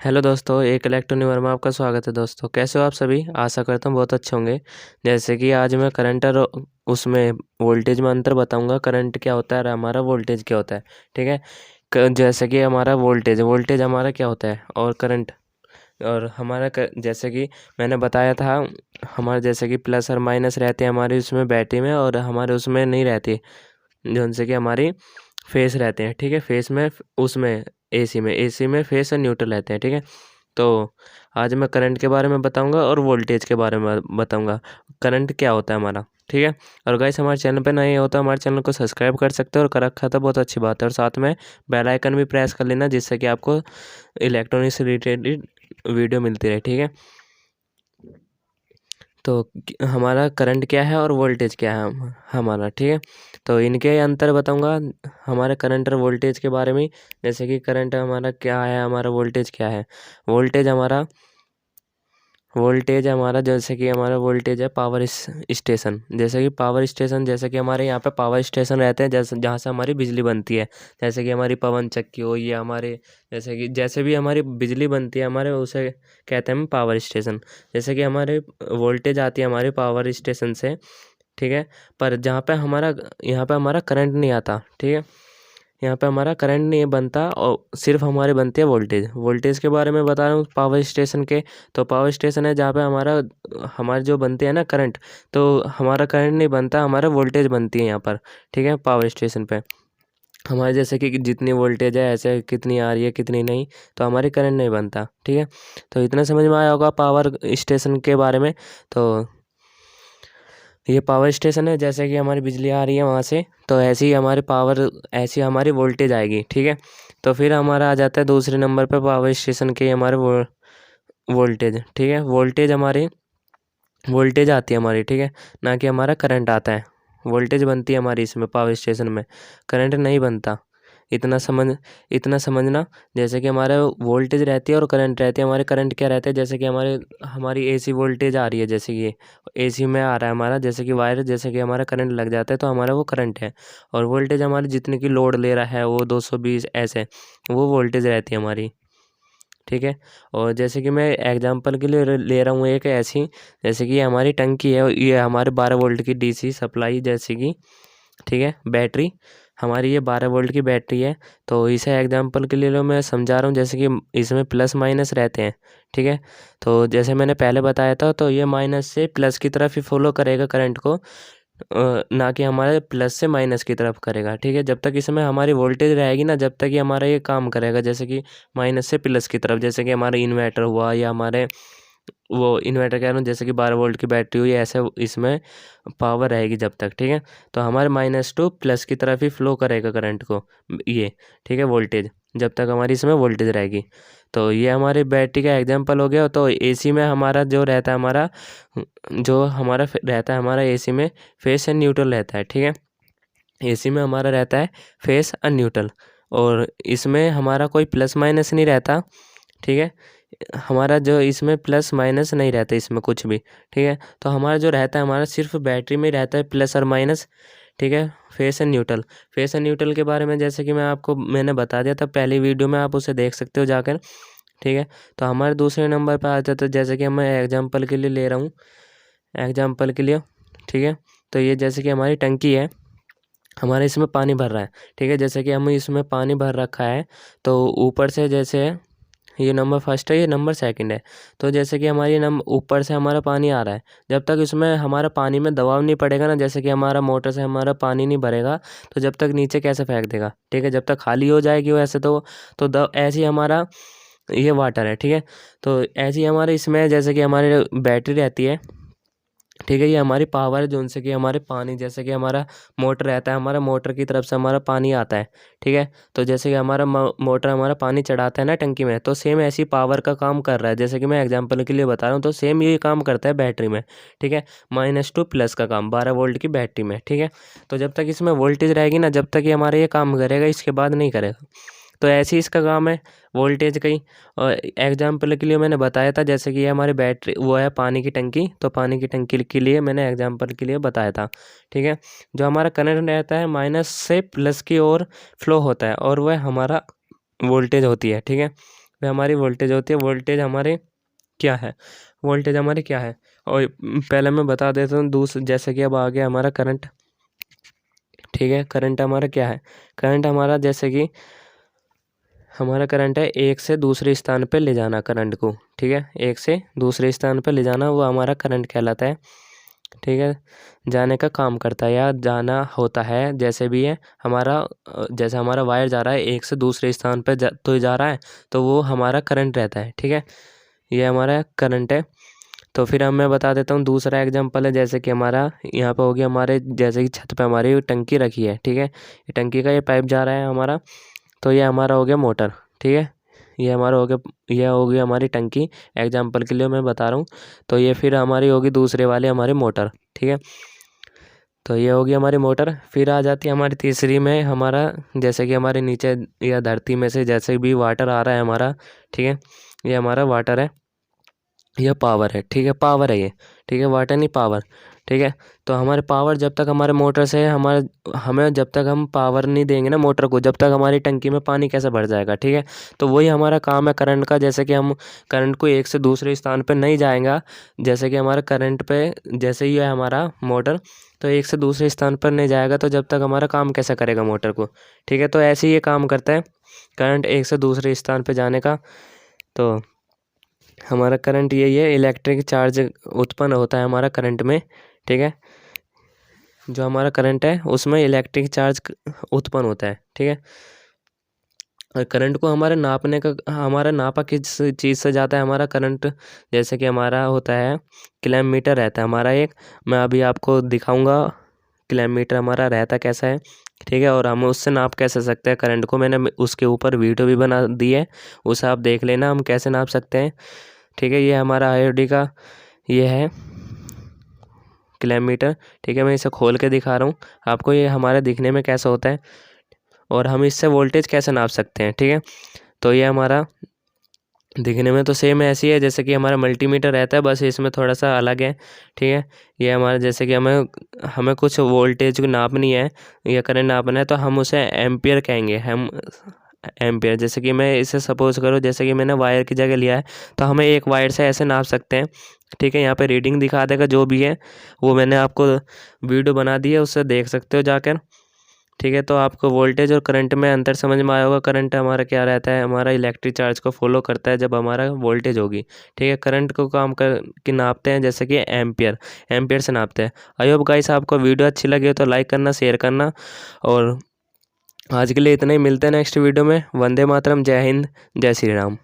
Hello दोस्तों, एक electronic Verma में आपका स्वागत है। दोस्तों कैसे हो आप सभी? आशा करता हूँ बहुत अच्छे होंगे। जैसे कि आज मैं करंट और उसमें वोल्टेज में अंतर बताऊंगा। करंट क्या होता है और हमारा वोल्टेज क्या होता है। ठीक है। जैसे कि हमारा वोल्टेज वोल्टेज हमारा क्या होता है और करंट और हमारा जैसे कि मैंने बताया था, हमारे जैसे कि प्लस और माइनस रहते हैं हमारे उसमें बैटरी में, और हमारे उसमें नहीं रहती, जिनसे कि हमारी फेस रहते हैं। ठीक है। फेस में उसमें एसी में फेस और न्यूट्रल रहते हैं। ठीक है। तो आज मैं करंट के बारे में बताऊंगा और वोल्टेज के बारे में बताऊंगा। करंट क्या होता है हमारा। ठीक है। और गाइस, हमारे चैनल पे नए हो तो हमारे चैनल को सब्सक्राइब कर सकते हो, और कर रखा तो बहुत अच्छी बात है। और साथ में बेल आइकन भी प्रेस कर लेना, जिससे कि आपको इलेक्ट्रॉनिक से रिलेटेड वीडियो मिलती रहे। ठीक है। तो हमारा करंट क्या है और वोल्टेज क्या है हमारा। ठीक है। तो इनके अंतर बताऊंगा हमारे करंट और वोल्टेज के बारे में। जैसे कि करंट हमारा क्या है, हमारा वोल्टेज क्या है। वोल्टेज हमारा वोल्टेज हमारा जैसे कि हमारा वोल्टेज है पावर स्टेशन। जैसे कि पावर स्टेशन, जैसे कि हमारे यहाँ पे पावर स्टेशन रहते हैं, जैसे जहाँ से हमारी बिजली बनती है। जैसे कि हमारी पवन चक्की हो, या हमारे जैसे भी हमारी बिजली बनती है हमारे, उसे कहते हैं हम पावर स्टेशन। जैसे कि हमारे वोल्टेज आती है हमारे पावर स्टेशन से। ठीक है। पर जहाँ पे हमारा यहाँ पे हमारा करंट नहीं आता। ठीक है। यहाँ पे हमारा करंट नहीं बनता, और सिर्फ हमारे बनती है वोल्टेज। वोल्टेज के बारे में बता रहा हूँ पावर स्टेशन के। तो पावर स्टेशन है जहाँ पे हमारे जो बनते हैं ना करंट, तो हमारा करंट नहीं बनता, हमारा वोल्टेज बनती है यहाँ पर। ठीक है। पावर स्टेशन पे हमारे जैसे कि जितनी वोल्टेज है, ऐसे कितनी आ रही है कितनी नहीं, तो हमारी करंट नहीं बनता। ठीक है। तो इतना समझ में आया होगा पावर स्टेशन के बारे में। तो ये पावर स्टेशन है, जैसे कि हमारी बिजली आ रही है वहाँ से, तो ऐसी हमारी वोल्टेज आएगी। ठीक है। तो फिर हमारा आ जाता है दूसरे नंबर पे पावर स्टेशन के हमारे वोल्टेज। ठीक है। वोल्टेज आती है हमारी। ठीक है। ना कि हमारा करंट आता है। वोल्टेज बनती है हमारी इसमें पावर स्टेशन में, करंट नहीं बनता। इतना समझ इतना समझना। जैसे कि हमारा वोल्टेज रहती है और करंट रहती है। हमारे करंट क्या रहते हैं, जैसे कि हमारी एसी वोल्टेज आ रही है, जैसे कि एसी में आ रहा है हमारा, जैसे कि वायर, जैसे कि हमारा करंट लग जाता है तो हमारा वो करंट है। और वोल्टेज हमारी जितने की लोड ले रहा है, वो 220 ऐसे, वो वोल्टेज रहती है हमारी। ठीक है। और जैसे कि मैं एग्जांपल के लिए ले रहा हूँ एक ऐसी, जैसे कि ये हमारी टंकी है, ये हमारे 12 वोल्ट की डीसी सप्लाई, जैसे कि ठीक है, बैटरी हमारी ये 12 वोल्ट की बैटरी है। तो इसे एग्जांपल के लिए लो, मैं समझा रहा हूँ। जैसे कि इसमें प्लस माइनस रहते हैं। ठीक है। तो जैसे मैंने पहले बताया था, तो ये माइनस से प्लस की तरफ ही फॉलो करेगा करंट को, ना कि हमारे प्लस से माइनस की तरफ करेगा। ठीक है। जब तक इसमें हमारी वोल्टेज रहेगी ना, जब तक ये हमारा ये काम करेगा, जैसे कि माइनस से प्लस की तरफ, जैसे कि हमारा इन्वर्टर हुआ, या हमारे वो इन्वर्टर कह रहा हूँ, जैसे कि 12 वोल्ट की बैटरी हुई, ऐसे इसमें पावर रहेगी जब तक। ठीक है। तो हमारे माइनस टू प्लस की तरफ ही फ्लो करेगा करंट को ये। ठीक है। वोल्टेज, जब तक हमारी इसमें वोल्टेज रहेगी। तो ये हमारी बैटरी का एग्जांपल हो गया। तो एसी में हमारा जो रहता है हमारा एसी में फेस एंड न्यूट्रल रहता है। ठीक है। एसी में हमारा रहता है फेस और न्यूट्रल, और इसमें हमारा कोई प्लस माइनस नहीं रहता। ठीक है। हमारा जो इसमें प्लस माइनस नहीं रहता इसमें कुछ भी। ठीक है। तो हमारा जो रहता है, हमारा सिर्फ बैटरी में रहता है प्लस और माइनस। ठीक है। फेस एंड न्यूट्रल के बारे में जैसे कि मैंने बता दिया था पहली वीडियो में, आप उसे देख सकते हो जाकर। ठीक है। तो हमारे दूसरे नंबर पर आ जाता है, जैसे कि मैं एग्जांपल के लिए ले रहा हूँ, एग्जांपल के लिए। ठीक है। तो ये जैसे कि हमारी टंकी है, हमारे इसमें पानी भर रहा है। ठीक है। जैसे कि हम इसमें पानी भर रखा है, तो ऊपर से जैसे ये नंबर फर्स्ट है, ये नंबर सेकंड है। तो जैसे कि हमारी नंबर ऊपर से हमारा पानी आ रहा है, जब तक इसमें हमारा पानी में दबाव नहीं पड़ेगा ना, जैसे कि हमारा मोटर से हमारा पानी नहीं भरेगा, तो जब तक नीचे कैसे फेंक देगा। ठीक है। जब तक खाली हो जाएगी वो ऐसे, तो ऐसे ही हमारा ये वाटर है। ठीक है। तो ऐसे ही हमारे इसमें जैसे कि हमारी बैटरी रहती है। ठीक है। ये हमारी पावर है, जो उनसे कि हमारे पानी, जैसे कि हमारा मोटर रहता है, हमारा मोटर की तरफ से हमारा पानी आता है। ठीक है। तो जैसे कि हमारा मोटर हमारा पानी चढ़ाता है ना टंकी में, तो सेम ऐसी पावर का काम कर रहा है। जैसे कि मैं एग्जांपल के लिए बता रहा हूँ, तो सेम ये काम करता है बैटरी में। ठीक है। माइनस टू प्लस का काम 12 वोल्ट की बैटरी में। ठीक है। तो जब तक इसमें वोल्टेज रहेगी ना, जब तक ये हमारा ये काम करेगा, इसके बाद नहीं करेगा। तो ऐसे ही इसका काम है वोल्टेज का ही। और एग्जाम्पल के लिए मैंने बताया था, जैसे कि ये हमारी बैटरी वो है पानी की टंकी, तो पानी की टंकी के लिए मैंने एग्जाम्पल के लिए बताया था। ठीक है। जो हमारा करंट रहता है, माइनस से प्लस की ओर फ्लो होता है, और वह हमारा वोल्टेज होती है। ठीक है। वह हमारी वोल्टेज होती है। वोल्टेज हमारे क्या है, वोल्टेज हमारी क्या है। और पहले मैं बता देता हूँ जैसे कि अब आ गया हमारा करंट। ठीक है, करंट हमारा क्या है, करंट हमारा जैसे कि हमारा करंट है एक से दूसरे स्थान पे ले जाना करंट को। ठीक है, एक से दूसरे स्थान पे ले जाना, वो हमारा करंट कहलाता है। ठीक है, जाने का काम करता है या जाना होता है, जैसे भी है हमारा जैसे हमारा वायर जा रहा है एक से दूसरे स्थान पे तो जा रहा है, तो वो हमारा करंट रहता है। ठीक है, ये हमारा करंट है। तो फिर मैं बता देता हूँ दूसरा एग्जांपल है, जैसे कि हमारा यहाँ पे हो गया हमारे जैसे कि छत पे हमारी टंकी रखी है। ठीक है, ये टंकी का ये पाइप जा रहा है हमारा, तो ये हमारा हो गया मोटर। ठीक है, ये हमारा हो गया, ये हो गई हमारी टंकी, एग्जांपल के लिए मैं बता रहा हूँ। तो ये फिर हमारी होगी दूसरे वाली हमारी मोटर। ठीक है, तो ये होगी हमारी मोटर। फिर आ जाती है हमारी तीसरी में हमारा, जैसे कि हमारे नीचे या धरती में से जैसे भी वाटर आ रहा है हमारा। ठीक है, ये हमारा वाटर है, यह पावर है। ठीक है, पावर है ये। ठीक है, वाटर नहीं पावर। ठीक है, तो हमारे पावर जब तक हमारे मोटर से हमें जब तक हम पावर नहीं देंगे ना मोटर को, जब तक हमारी टंकी में पानी कैसे भर जाएगा। ठीक है, तो वही हमारा काम है करंट का। जैसे कि हम करंट को एक से दूसरे स्थान पर नहीं जाएगा, जैसे कि हमारा करंट पे जैसे ही है हमारा मोटर, तो एक से दूसरे स्थान पर नहीं जाएगा, तो जब तक हमारा काम कैसे करेगा मोटर को। ठीक है, तो ऐसे ही ये काम करता है करंट एक से दूसरे स्थान पर जाने का। तो हमारा करंट यही है, इलेक्ट्रिक चार्ज उत्पन्न होता है हमारा करंट में। ठीक है, जो हमारा करंट है उसमें इलेक्ट्रिक चार्ज उत्पन्न होता है। ठीक है, और करंट को हमारे नापने का, हमारा नापा किस चीज़ से जाता है हमारा करंट, जैसे कि हमारा होता है किलोमीटर रहता है हमारा एक, मैं अभी आपको दिखाऊंगा किलोमीटर हमारा रहता कैसा है। ठीक है, और हम उससे नाप कैसे सकते हैं करंट को, मैंने उसके ऊपर वीडियो भी बना दी है, उसे आप देख लेना हम कैसे नाप सकते हैं। ठीक है, ये हमारा आईओडी का ये है किलोमीटर। ठीक है, मैं इसे खोल के दिखा रहा हूँ आपको, ये हमारे दिखने में कैसा होता है और हम इससे वोल्टेज कैसे नाप सकते हैं। ठीक है, तो ये हमारा दिखने में तो सेम ऐसी है जैसे कि हमारा मल्टीमीटर रहता है, बस इसमें थोड़ा सा अलग है। ठीक है, ये हमारा जैसे कि हमें हमें कुछ वोल्टेज को नापनी है या करंट नापना है, तो हम उसे एम्पियर कहेंगे। हम एम्पियर, जैसे कि मैं इसे सपोज करो जैसे कि मैंने वायर की जगह लिया है, तो हमें एक वायर से ऐसे नाप सकते हैं। ठीक है, यहाँ पे रीडिंग दिखा देगा जो भी है, वो मैंने आपको वीडियो बना दी है, उससे देख सकते हो जाकर। ठीक है, तो आपको वोल्टेज और करंट में अंतर समझ में आया होगा। करंट हमारा क्या रहता है, हमारा इलेक्ट्रिक चार्ज को फॉलो करता है जब हमारा वोल्टेज होगी। ठीक है, करंट को काम कर के नापते हैं जैसे कि एम्पियर, एम्पियर से नापते हैं। आई होप गाइस आपको वीडियो अच्छी लगी हो तो लाइक करना, शेयर करना, और आज के लिए इतना ही। मिलते हैं नेक्स्ट वीडियो में। वंदे मातरम, जय हिंद, जय श्री राम।